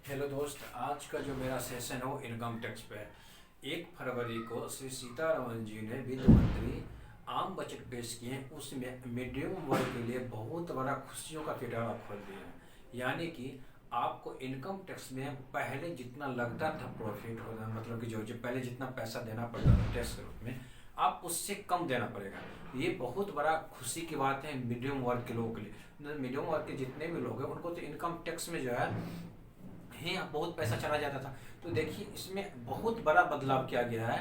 Hello दोस्त, आज का जो मेरा सेशन है वो इनकम टैक्स पे है। 1 फरवरी को श्री सीतारमन जी ने वित्त मंत्री आम बजट पेश किए हैं। उसमें मीडियम वर्ग के लिए बहुत बड़ा खुशियों का पिटारा खोल दिया है। यानी कि आपको इनकम टैक्स में पहले जितना लगता था प्रॉफिट होना, मतलब कि जो पहले जितना पैसा देना पड़ता था टैक्स के रूप में, आप उससे कम देना पड़ेगा। ये बहुत बड़ा खुशी की बात है मीडियम वर्ग के लोगों के लिए। मीडियम वर्ग के जितने भी लोग हैं उनको तो इनकम टैक्स में जो है ही बहुत पैसा चला जाता था। तो देखिए, इसमें बहुत बड़ा बदलाव किया गया है।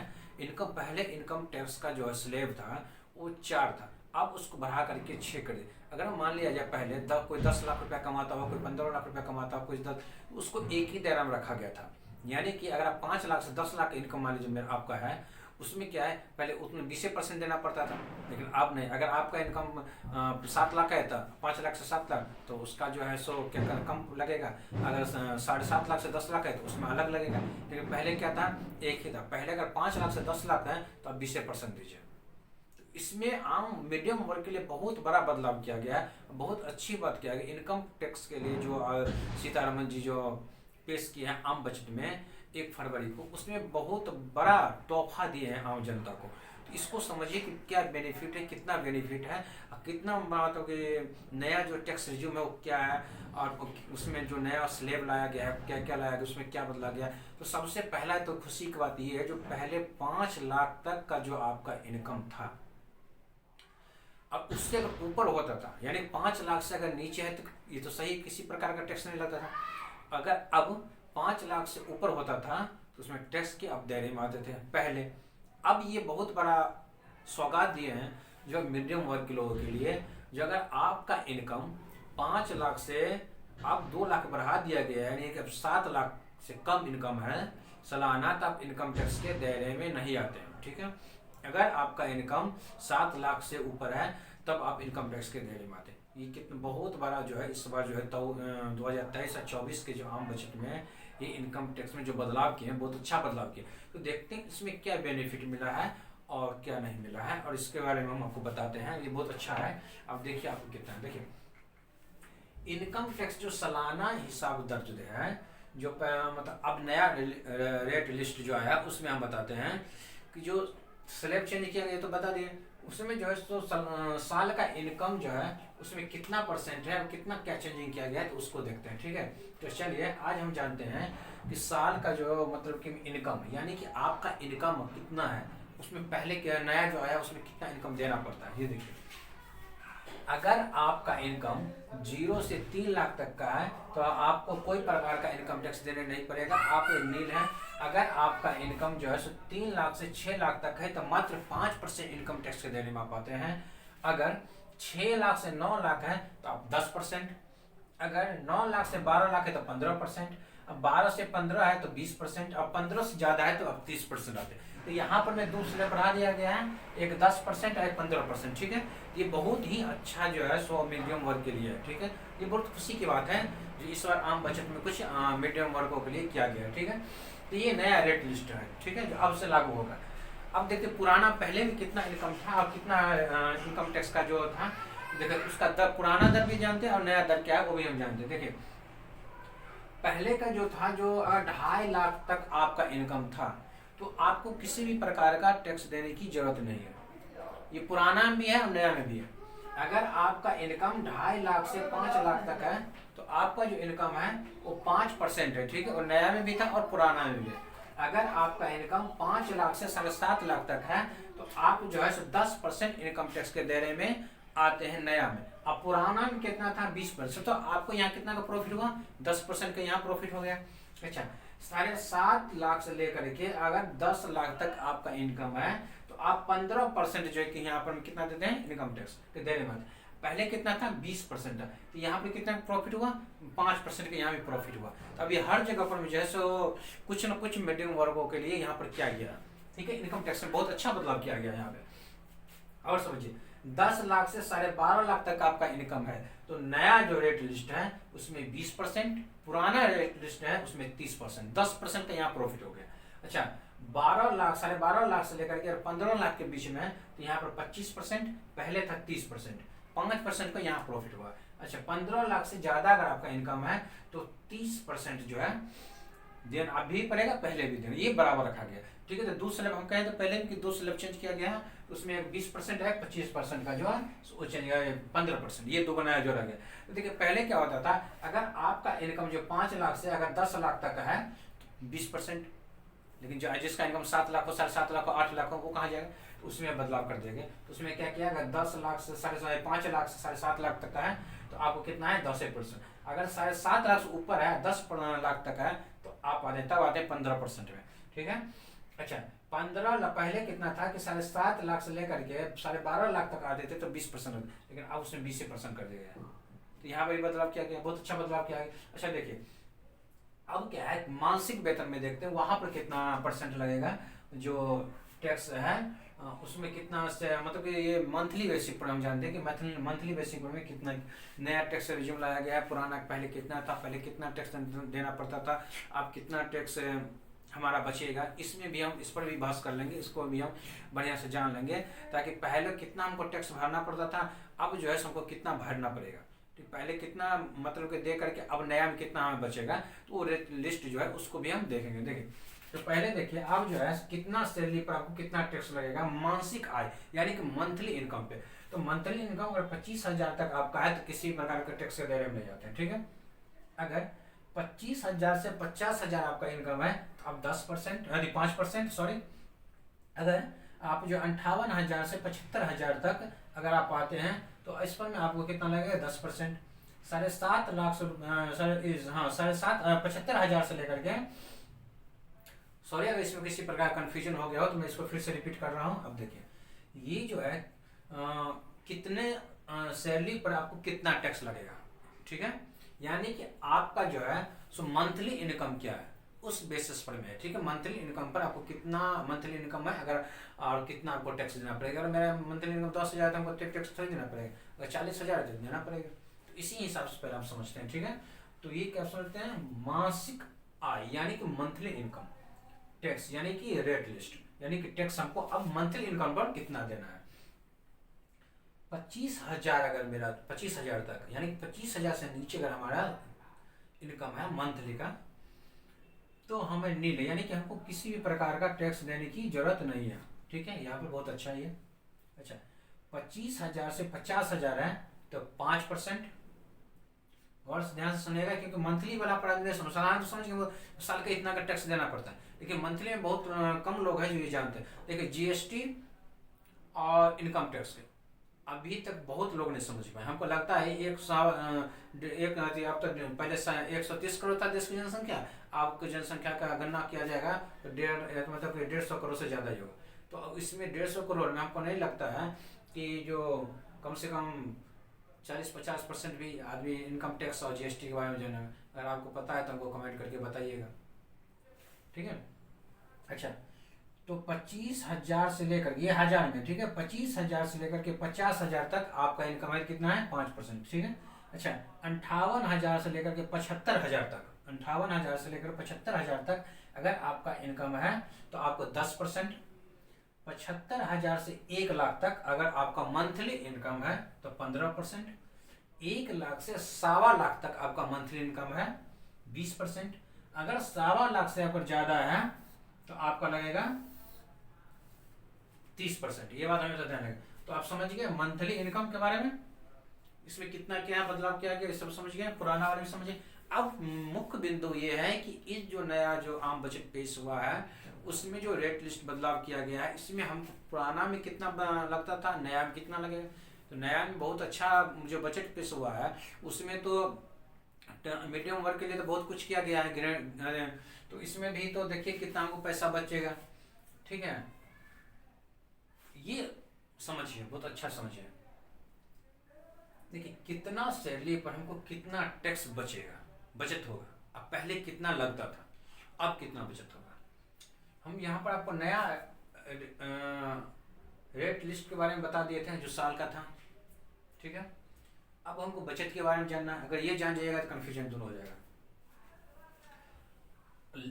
पहले इनकम टैक्स का जो स्लैब था वो 4 था, अब उसको बढ़ा करके 6 कर दिया। अगर हम मान लिया जाए पहले कोई 10 लाख रुपया कमाता हो, कोई 15 लाख रुपया कमाता हो, कोई 10, उसको एक ही दायरा में रखा गया था। यानी कि अगर आप 5 लाख से 10 लाख इनकम मान लीजिए मेरा आपका है, उसमें क्या है, पहले उसमें 20% देना पड़ता था। लेकिन अब नहीं, अगर आपका इनकम 7 लाख है तो 5 लाख से 7 लाख तो उसका जो है सो क्या कम लगेगा। अगर 7.5 लाख से 10 लाख है तो उसमें अलग लगेगा। लेकिन पहले क्या था, एक ही था। पहले अगर 5 लाख से 10 लाख है तो आप 20% दीजिए। तो इसमें आम मीडियम वर्ग के लिए बहुत बड़ा बदलाव किया गया है। बहुत अच्छी बात किया गया इनकम टैक्स के लिए। जो सीतारमन जी जो पेश किए हैं आम बजट में 1 फरवरी को, उसमें बहुत बड़ा तोहफा दिए हैं आम जनता को। तो इसको समझिए कि क्या बेनिफिट है, कितना बेनिफिट है, कितना मतलब कि नया जो टैक्स रिज्यूम है वो क्या है, और उसमें जो नया स्लेब लाया गया है क्या क्या लाया गया, उसमें क्या बदला गया। तो सबसे पहला तो खुशी की बात ये है, जो पहले 5 लाख तक का जो आपका इनकम था, अब उससे अगर ऊपर होता था, यानी 5 लाख से अगर नीचे है तो ये तो सही, किसी प्रकार का टैक्स नहीं लगता था। अगर अब 5 लाख से ऊपर होता था तो उसमें टैक्स के अब दायरे में आते थे पहले। अब ये बहुत बड़ा सौगात दिए हैं जो मीडियम वर्ग के लोगों के लिए। जो अगर आपका इनकम 5 लाख से अब 2 लाख बढ़ा दिया गया है, यानी कि अब 7 लाख से कम इनकम है सालाना, तो आप इनकम टैक्स के दायरे में नहीं आते हैं। ठीक है, अगर आपका इनकम 7 लाख से ऊपर है तब आप इनकम टैक्स के दायरे में आते हैं। ये कितना बहुत बड़ा जो है इस बार जो है 2023 और 24 के जो आम बजट में ये इनकम टैक्स में जो बदलाव किए हैं, बहुत अच्छा बदलाव किए। तो देखते हैं इसमें क्या बेनिफिट मिला है और क्या नहीं मिला है, और इसके बारे में हम आपको बताते हैं। ये बहुत अच्छा है। अब देखिए आपको कितना है। देखिए, इनकम टैक्स जो सालाना हिसाब दर्ज है, जो मतलब अब नया रेट लिस्ट जो आया उसमें हम बताते हैं कि जो स्लैब चेंज किया गया तो बता दिए। उसमें जो है तो साल का इनकम जो है उसमें कितना परसेंट है और कितना क्या चेंजिंग किया गया है, तो उसको देखते हैं। ठीक है, तो चलिए आज हम जानते हैं कि साल का जो मतलब कि इनकम, यानी कि आपका इनकम कितना है, उसमें पहले क्या नया जो आया उसमें कितना इनकम देना पड़ता है। ये देखिए, अगर आपका इनकम 0 से 3 लाख तक का है तो आपको कोई प्रकार का इनकम टैक्स देने नहीं पड़ेगा, आप नील है। अगर आपका इनकम जो है 3 लाख से 6 लाख तक है तो मात्र 5% इनकम टैक्स के देने में आप आते हैं। अगर 6 लाख से 9 लाख है तो आप 10%। अगर 9 लाख से 12 लाख है तो 15%। अब 12 से 15 है तो 20%। अब 15 से ज्यादा है तो अब 30% आते हैं। तो यहाँ पर मैं दूसरे बढ़ा दिया गया है, एक 10% और एक 15%। ठीक है, ये बहुत ही अच्छा जो है सो मीडियम वर्ग के लिए है। ठीक है, ये बहुत खुशी की बात है जो इस बार आम बजट में कुछ मीडियम वर्गों के लिए किया गया है। ठीक है, तो ये नया रेट लिस्ट है। ठीक है, जो अब से लागू होगा। अब देखते पुराना पहले भी कितना इनकम था और कितना इनकम टैक्स का जो था। देखिए, उसका दर, पुराना दर भी जानते हैं और नया दर क्या है वो भी हम जानते हैं। देखिए, पहले का जो था, जो 2.5 लाख तक आपका इनकम था तो आपको किसी भी प्रकार का टैक्स देने की जरूरत नहीं है। ये पुराना भी है और नया में भी है। अगर आपका इनकम 2.5 लाख से 5 लाख तक है तो आपका जो इनकम है वो 5% है। ठीक है, और नया में भी था और पुराना में भी है। अगर आपका इनकम 5 लाख से 7.5 लाख तक है तो आप जो है 10% इनकम टैक्स के दायरे में आते हैं नया में। अब पुराना में कितना था, 20%। तो आपको यहाँ कितना का प्रॉफिट हुआ, 10% का यहाँ प्रॉफिट हो गया। अच्छा, 7.5 लाख से लेकर के अगर 10 लाख तक आपका इनकम है तो आप 15% जो है कि यहाँ पर कितना देते हैं इनकम टैक्स के देने में। पहले कितना था, 20% था। तो यहाँ पे कितना प्रॉफिट हुआ, 5% का यहाँ भी प्रॉफिट हुआ। तो अभी हर जगह पर जो है सो कुछ न कुछ मीडियम वर्गों के लिए यहाँ पर किया गया। ठीक है, इनकम टैक्स में बहुत अच्छा बदलाव किया गया यहाँ पे। और समझिए, 10 लाख से 12.5 लाख तक आपका इनकम है तो नया जो रेट लिस्ट है उसमें 20%, पुराना रेट लिस्ट है उसमें 30%, 10% का यहाँ प्रॉफिट हो गया। अच्छा, 12 लाख 12.5 लाख से लेकर के 15 लाख के बीच में है तो यहाँ पर 25%, पहले था 30%, 5% का यहाँ प्रॉफिट हुआ। अच्छा, 15 लाख से ज्यादा अगर आपका इनकम है तो 30% जो है देन अभी पड़ेगा, पहले भी देना, ये बराबर रखा गया। ठीक है, तो 2 स्लैब हम कहें तो पहले भी कि 2 स्लैब चेंज किया गया है, तो उसमें 20% है, 25% का जो है वो चेंज गया, 15%, ये दो बनाया जो रह गया। तो देखिए पहले क्या होता था, अगर आपका इनकम जो 5 लाख से अगर 10 लाख तक का है तो 20%, लेकिन जो जिसका इनकम 7 लाख हो, 7.5 लाख हो, 8 लाख हो, वो कहाँ जाएगा, तो उसमें बदलाव कर देंगे। तो उसमें क्या किया, अगर 10 लाख से 5 लाख से 7.5 लाख तक का है तो आपको कितना है, 10%। अगर 7.5 लाख से ऊपर है, 10 लाख तक है, तो आप तब आते हैं 15% में। ठीक है, अच्छा 15 लाख पहले कितना था कि 7.5 लाख से लेकर के 12.5 लाख तक आते थे तो 20%, लेकिन अब उसमें 20% कर दिया गया। तो यहाँ पर बदलाव किया गया, बहुत अच्छा बदलाव किया गया। अच्छा देखिए अब क्या है, मासिक वेतन में देखते हैं वहां पर कितना परसेंट लगेगा जो टैक्स है, उसमें कितना से, मतलब कि ये मंथली बेसिक पर हम जानते हैं कि मंथली बेसिक पर में कितना नया टैक्स रिज्यूम लाया गया है, पुराना पहले कितना था, पहले कितना टैक्स देना पड़ता था, अब कितना टैक्स हमारा बचेगा, इसमें भी हम इस पर भी बहस कर लेंगे, इसको भी हम बढ़िया से जान लेंगे, ताकि पहले कितना हमको टैक्स भरना पड़ता था, अब जो है हमको कितना भरना पड़ेगा। ठीक, पहले कितना मतलब कि दे करके अब नया में कितना हमें बचेगा, तो वो लिस्ट जो है उसको भी हम देखेंगे। देखिए तो पहले देखिए आप जो है कितना सैलरी पर आपको कितना टैक्स लगेगा, मासिक आय यानी कि मंथली इनकम पे। तो मंथली इनकम अगर 25,000 तक आपका है तो किसी प्रकार के टैक्स के दायरे में नहीं जाते हैं। ठीक है, अगर 25,000 से 50,000 आपका इनकम है तो आप 10% यानी 5%, सॉरी, अगर आप जो 58,000 से 75,000 तक अगर आप आते हैं तो इस पर में आपको कितना लगेगा, 10%। 7.5 लाख से 75,000 से लेकर के, सॉरी अगर इसमें किसी प्रकार कंफ्यूजन हो गया हो तो मैं इसको फिर से रिपीट कर रहा हूँ। अब देखिए ये जो है कितने सैलरी पर आपको कितना टैक्स लगेगा। ठीक है, यानी कि आपका जो है सो मंथली इनकम क्या है उस बेसिस पर में है। ठीक है, मंथली इनकम पर आपको कितना मंथली इनकम है अगर, और कितना आपको टैक्स देना पड़ेगा। अगर मेरा मंथली इनकम 10,000 है तो हमको टैक्स थोड़ी देना पड़ेगा, अगर 40,000 तो देना पड़ेगा। तो इसी हिसाब से पहले आप समझते हैं। ठीक है, तो ये क्या समझते हैं, मासिक आय यानी कि मंथली इनकम, टैक्स यानी कि रेट लिस्ट, यानी कि टैक्स हमको अब मंथली इनकम पर कितना देना है। 25,000 अगर मेरा 25,000 तक, यानी कि 25,000 से नीचे अगर हमारा इनकम है मंथली का, तो हमें नील है, यानी कि हमको किसी भी प्रकार का टैक्स देने की जरूरत नहीं है। ठीक है, यहाँ पर बहुत अच्छा है ये। अच्छा 25,000 से 50,000 है तो 5%, और ध्यान से सुनेगा क्योंकि मंथली वाला पढ़ा सालाना तो समझ वो साल का इतना का टैक्स देना पड़ता है, लेकिन मंथली में बहुत कम लोग हैं जो ये जानते हैं। देखिए जीएसटी और इनकम टैक्स के अभी तक बहुत लोग नहीं समझ पाए। हमको लगता है अब तो पहले 130 करोड़ था देश की जनसंख्या, आपकी जनसंख्या का गणना किया जाएगा तो 150 करोड़ से ज़्यादा ही होगा। तो इसमें 150 करोड़ में हमको नहीं लगता है कि जो कम से कम 40-50% भी आदमी इनकम टैक्स और जीएसटी के बारे में जाना। अगर आपको पता है तो हमको कमेंट करके बताइएगा। ठीक है, अच्छा तो 25,000 से लेकर ये हजार में, ठीक है, 25,000 से लेकर के 50,000 तक आपका इनकम है कितना है, 5%। ठीक है, अच्छा 58,000 से लेकर के 75,000 तक, 58,000 से लेकर 75,000 तक अगर आपका इनकम है तो आपको 10%। 75,000 से 1 लाख तक अगर आपका मंथली इनकम है तो 15%। 1 लाख से 1.25 लाख तक आपका मंथली इनकम है 20%। अगर 1.25 लाख से अगर ज्यादा है तो आपका लगेगा 30%। ये बात हमें तो ध्यान रखें। तो आप समझ गए मंथली इनकम के बारे में, इसमें कितना क्या बदलाव किया गया, सब समझ गए, पुराना वाले भी समझे। अब मुख्य बिंदु ये है कि इस जो नया जो आम बजट पेश हुआ है उसमें जो रेट लिस्ट बदलाव किया गया है, इसमें हम पुराना में कितना लगता था, नया में कितना लगेगा। तो नया में बहुत अच्छा जो बजट पेश हुआ है उसमें तो मीडियम वर्ग के लिए तो बहुत कुछ किया गया है, तो इसमें भी तो देखिए कितना हमको पैसा बचेगा। ठीक है, ये समझिए, बहुत अच्छा समझिए। देखिए कितना सैलरी पर हमको कितना टैक्स बचेगा, बचत होगा। अब पहले कितना लगता था, अब कितना बचत होगा। हम यहाँ पर आपको नया रेट लिस्ट के बारे में बता दिए थे जो साल का था। ठीक है, अब हमको बचत के बारे में जानना है। अगर ये जान जाइएगा तो कन्फ्यूजन दूर हो जाएगा।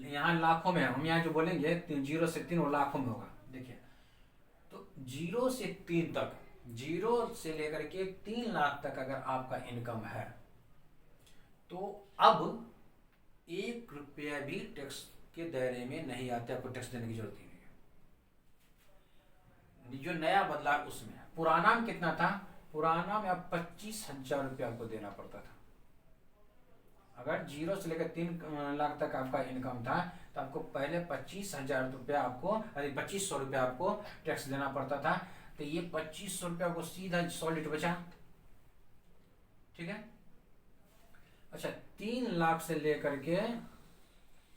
यहाँ लाखों में, हम यहाँ जो बोलेंगे 0 से 3 वो लाखों में होगा। देखिए तो 0 से 3 तक जीरो से लेकर के 3 लाख तक अगर आपका इनकम है तो अब 1 रुपया भी टैक्स के दायरे में नहीं आते, आपको टैक्स देने की जरूरत ही नहीं है। जो नया बदलाव उसमें है। पुराना में कितना था? पुराना में अब 25,000 रुपया आपको देना पड़ता था। अगर जीरो से लेकर 3 लाख तक आपका इनकम था तो आपको पहले 25,000 रुपया आपको, अरे 2,500 रुपया आपको टैक्स देना पड़ता था। तो ये 2,500 रुपया को सीधा सॉलिड बचा। ठीक है। अच्छा, 3 लाख से लेकर के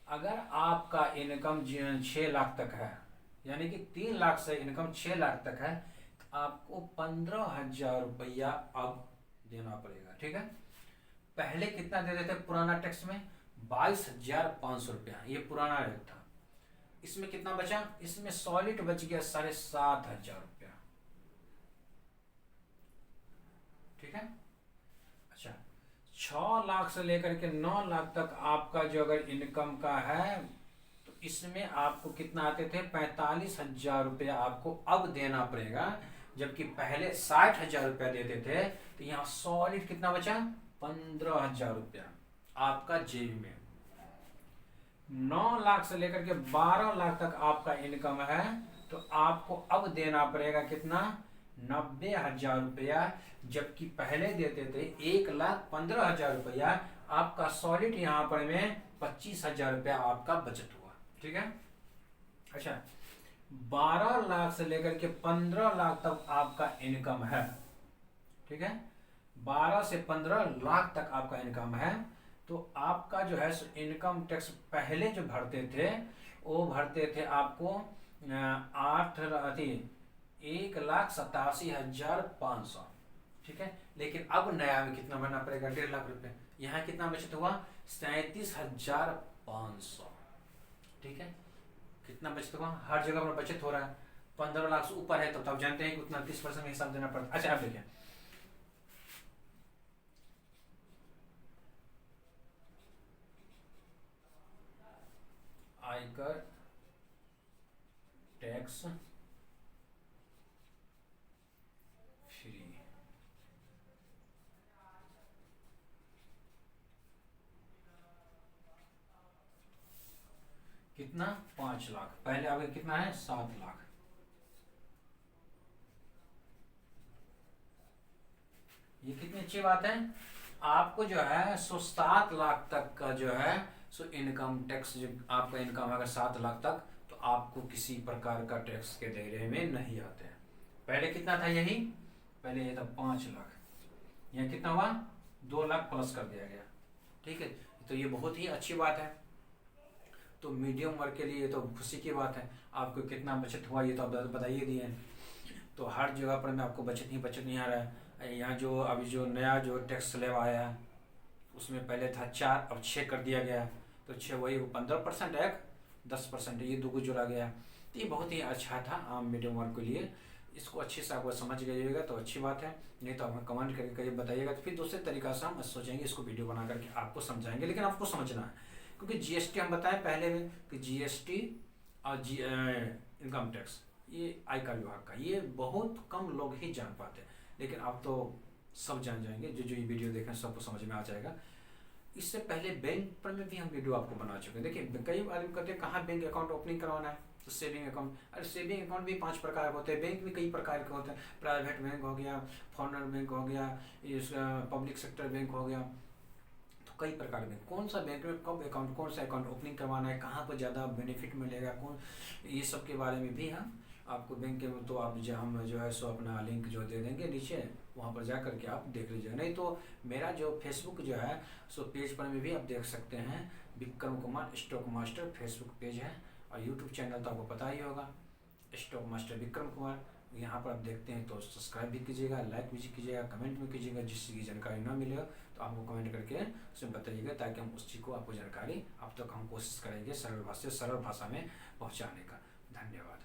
अगर आपका इनकम 6 लाख तक है, यानी कि 3 लाख से इनकम 6 लाख तक है, तो आपको 15,000 रुपया अब देना पड़ेगा। ठीक है। पहले कितना दे देते पुराना टैक्स में? 22,500 रुपया, ये पुराना रेट था। इसमें कितना बचा? इसमें सॉलिड बच गया 7,500 रुपया। ठीक है। अच्छा, 6 लाख से लेकर के 9 लाख तक आपका जो अगर इनकम का है तो इसमें आपको कितना आते थे? 45,000 रुपया आपको अब देना पड़ेगा, जबकि पहले 60,000 रुपया देते थे। तो यहाँ सॉलिड कितना बचा? 15,000 रुपया आपका जेब में। 9 लाख से लेकर के 12 लाख तक आपका इनकम है तो आपको अब देना पड़ेगा कितना? 90,000 रुपया, जबकि पहले देते थे 1,15,000 रुपया। आपका सॉलिड यहाँ पर में 25,000 रुपया आपका बचत हुआ। ठीक है। अच्छा, 12 लाख से लेकर के 15 लाख तक आपका इनकम है। ठीक है। 12 से 15 लाख तक आपका इनकम है तो आपका जो है इनकम टैक्स पहले जो भरते थे वो भरते थे आपको 1,87,500। ठीक है। लेकिन अब नया में कितना भरना पड़ेगा? 1.5 लाख रुपए। यहाँ कितना बचत हुआ? 37,500। ठीक है। कितना बचत हुआ? हर जगह पर बचत हो रहा है। 15 लाख से ऊपर है तो तब जानते हैं कि उतना 30% का हिसाब देना पड़ता है। अच्छा, अब देखिए, आयकर टैक्स फ्री। कितना? 5 लाख। पहले अभी कितना है? 7 लाख। ये कितनी अच्छी बात है। आपको जो है 7 लाख तक का जो है इनकम टैक्स, जो आपका इनकम अगर 7 लाख तक, तो आपको किसी प्रकार का टैक्स के दायरे में नहीं आते हैं। पहले कितना था? यही पहले ये था 5 लाख। यहाँ कितना हुआ? 2 लाख प्लस कर दिया गया। ठीक है। तो ये बहुत ही अच्छी बात है। तो मीडियम वर्ग के लिए तो खुशी की बात है। आपको कितना बचत हुआ ये तो आप बताइए दिए। तो हर जगह पर में आपको बचत नहीं आ रहा है। यहाँ जो अभी जो नया जो टैक्स स्लैब आया है उसमें पहले था 4, अब 6 कर दिया गया। तो 6 वही 15% है, 10% ये दो जोड़ा गया। तो ये बहुत ही अच्छा था आम मीडियम वर्ग के लिए। इसको अच्छे से आपको समझ गइएगा तो अच्छी बात है, नहीं तो आप हमें कमेंट करके बताइएगा तो फिर दूसरे तरीका से हम सोचेंगे, इसको वीडियो बना करके आपको समझाएंगे। लेकिन आपको समझना है क्योंकि जीएसटी हम बताएं पहले में कि जीएसटी और इनकम टैक्स ये आयकर विभाग का, ये बहुत कम लोग ही जान पाते हैं। लेकिन आप तो सब जान जाएंगे, जो ये वीडियो देखें सबको समझ में आ जाएगा। इससे पहले बैंक पर में भी हम वीडियो आपको बना चुके हैं। देखिए कई आदमी कहते हैं कहाँ बैंक अकाउंट ओपनिंग करवाना है, तो सेविंग अकाउंट। अरे सेविंग अकाउंट भी 5 प्रकार के होते हैं, बैंक भी कई प्रकार के होते हैं। प्राइवेट बैंक हो गया, फॉरेनर बैंक हो गया, इस पब्लिक सेक्टर बैंक हो गया। तो कई प्रकार के, कौन सा बैंक में कब अकाउंट, कौन सा अकाउंट ओपनिंग करवाना है, कहाँ पर ज़्यादा बेनिफिट मिलेगा, कौन, ये सब के बारे में भी हम आपको बैंक के, तो आप जो हम जो है सो अपना लिंक जो दे देंगे नीचे, वहाँ पर जा करके आप देख लीजिएगा। नहीं तो मेरा जो फेसबुक जो है सो पेज पर में भी आप देख सकते हैं, Vikram Kumar stock master Facebook page है। और यूट्यूब चैनल तो आपको पता ही होगा, स्टॉक मास्टर विक्रम कुमार। यहाँ पर आप देखते हैं तो सब्सक्राइब भी कीजिएगा, लाइक भी कीजिएगा, कमेंट भी कीजिएगा। जिससे की जानकारी ना मिले तो आपको कमेंट करके उसमें बताइएगा, ताकि हम उस चीज़ को आपको जानकारी अब तक हम कोशिश करेंगे सरल भाषा में पहुँचाने का। धन्यवाद।